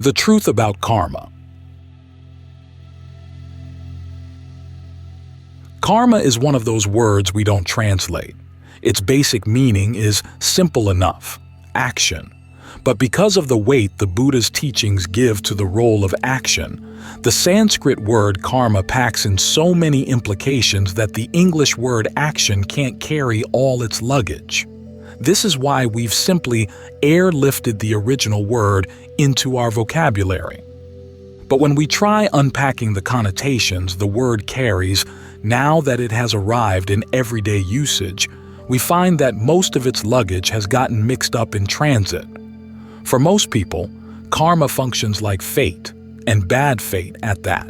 The truth about karma. Karma is one of those words we don't translate. Its basic meaning is simple enough: action. But because of the weight the Buddha's teachings give to the role of action, the Sanskrit word karma packs in so many implications that the English word action can't carry all its luggage. This is why we've simply airlifted the original word into our vocabulary. But when we try unpacking the connotations the word carries, now that it has arrived in everyday usage, we find that most of its luggage has gotten mixed up in transit. For most people, karma functions like fate, and bad fate at that,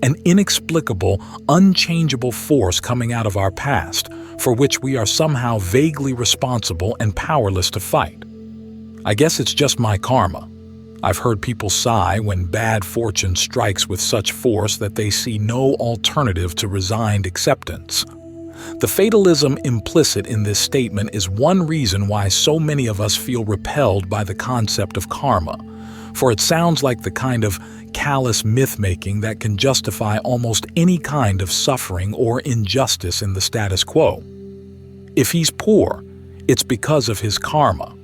an inexplicable, unchangeable force coming out of our past, for which we are somehow vaguely responsible and powerless to fight. I guess it's just my karma. I've heard people sigh when bad fortune strikes with such force that they see no alternative to resigned acceptance. The fatalism implicit in this statement is one reason why so many of us feel repelled by the concept of karma, for it sounds like the kind of callous myth-making that can justify almost any kind of suffering or injustice in the status quo. If he's poor, it's because of his karma.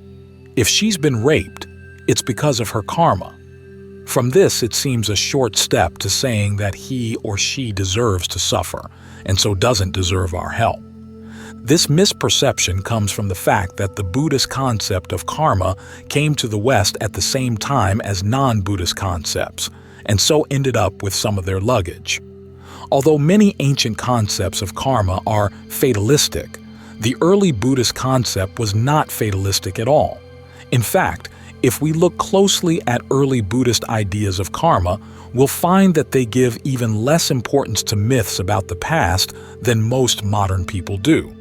If she's been raped, it's because of her karma. From this, it seems a short step to saying that he or she deserves to suffer, and so doesn't deserve our help. This misperception comes from the fact that the Buddhist concept of karma came to the West at the same time as non-Buddhist concepts, and so ended up with some of their luggage. Although many ancient concepts of karma are fatalistic, the early Buddhist concept was not fatalistic at all. In fact, if we look closely at early Buddhist ideas of karma, we'll find that they give even less importance to myths about the past than most modern people do.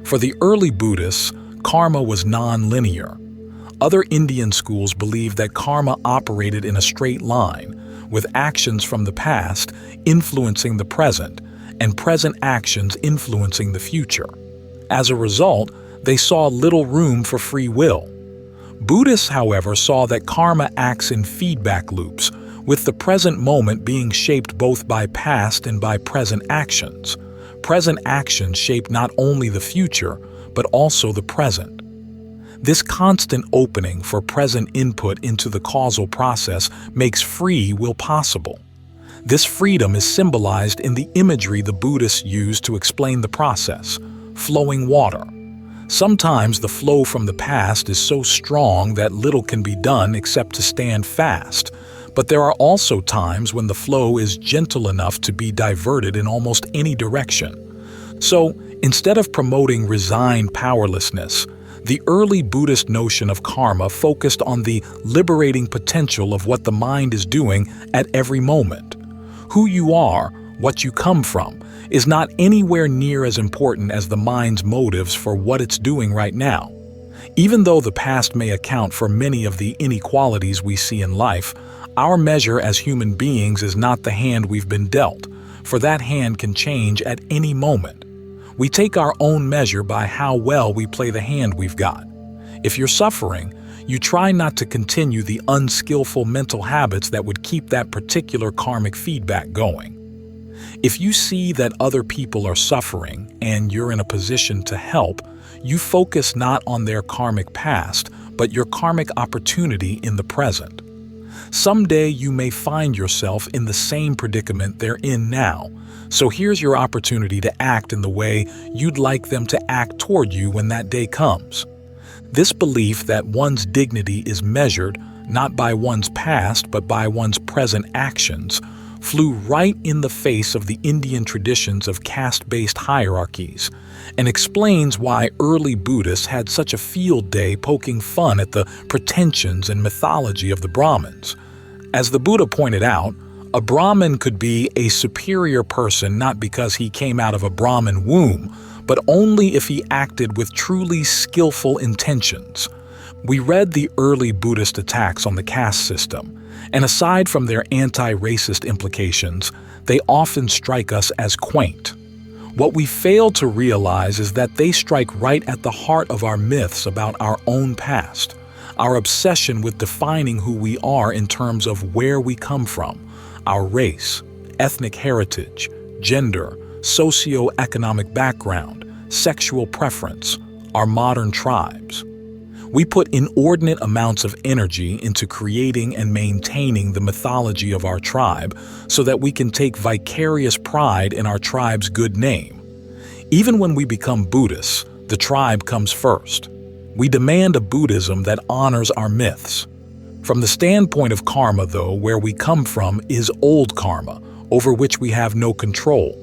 For the early Buddhists, karma was non-linear. Other Indian schools believed that karma operated in a straight line, with actions from the past influencing the present, and present actions influencing the future. As a result, they saw little room for free will. Buddhists, however, saw that karma acts in feedback loops, with the present moment being shaped both by past and by present actions. Present actions shape not only the future, but also the present. This constant opening for present input into the causal process makes free will possible. This freedom is symbolized in the imagery the Buddhists use to explain the process: flowing water. Sometimes the flow from the past is so strong that little can be done except to stand fast, but there are also times when the flow is gentle enough to be diverted in almost any direction. So, instead of promoting resigned powerlessness, the early Buddhist notion of karma focused on the liberating potential of what the mind is doing at every moment. Who you are, what you come from, is not anywhere near as important as the mind's motives for what it's doing right now. Even though the past may account for many of the inequalities we see in life, our measure as human beings is not the hand we've been dealt, for that hand can change at any moment. We take our own measure by how well we play the hand we've got. If you're suffering, you try not to continue the unskillful mental habits that would keep that particular karmic feedback going. If you see that other people are suffering and you're in a position to help, you focus not on their karmic past, but your karmic opportunity in the present. Someday you may find yourself in the same predicament they're in now, so here's your opportunity to act in the way you'd like them to act toward you when that day comes. This belief that one's dignity is measured not by one's past but by one's present actions flew right in the face of the Indian traditions of caste-based hierarchies, and explains why early Buddhists had such a field day poking fun at the pretensions and mythology of the Brahmins. As the Buddha pointed out, a Brahmin could be a superior person not because he came out of a Brahmin womb, but only if he acted with truly skillful intentions. We read the early Buddhist attacks on the caste system, and aside from their anti-racist implications, they often strike us as quaint. What we fail to realize is that they strike right at the heart of our myths about our own past, Our obsession with defining who we are in terms of where we come from, our race, ethnic heritage, gender, socio-economic background, sexual preference, our modern tribes. We put inordinate amounts of energy into creating and maintaining the mythology of our tribe so that we can take vicarious pride in our tribe's good name. Even when we become Buddhists, the tribe comes first. We demand a Buddhism that honors our myths. From the standpoint of karma, though, where we come from is old karma, over which we have no control.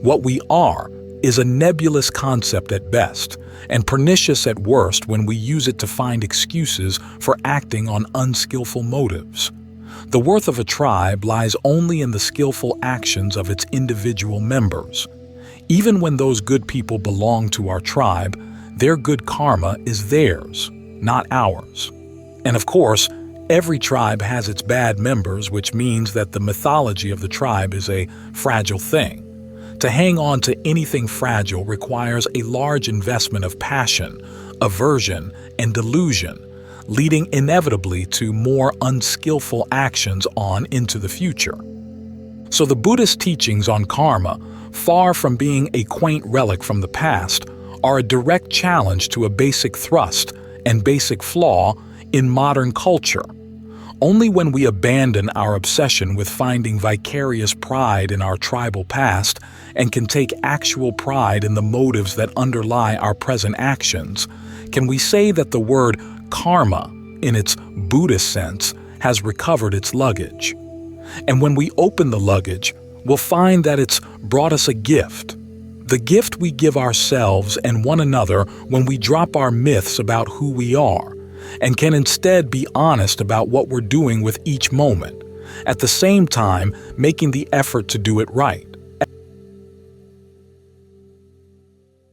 What we are is a nebulous concept at best, and pernicious at worst when we use it to find excuses for acting on unskillful motives. The worth of a tribe lies only in the skillful actions of its individual members. Even when those good people belong to our tribe, their good karma is theirs, not ours. And of course, every tribe has its bad members, which means that the mythology of the tribe is a fragile thing. To hang on to anything fragile requires a large investment of passion, aversion, and delusion, leading inevitably to more unskillful actions on into the future. So the Buddhist teachings on karma, far from being a quaint relic from the past, are a direct challenge to a basic thrust and basic flaw in modern culture. Only when we abandon our obsession with finding vicarious pride in our tribal past and can take actual pride in the motives that underlie our present actions, can we say that the word karma, in its Buddhist sense, has recovered its luggage. And when we open the luggage, we'll find that it's brought us a gift. The gift we give ourselves and one another when we drop our myths about who we are, and can instead be honest about what we're doing with each moment, at the same time making the effort to do it right.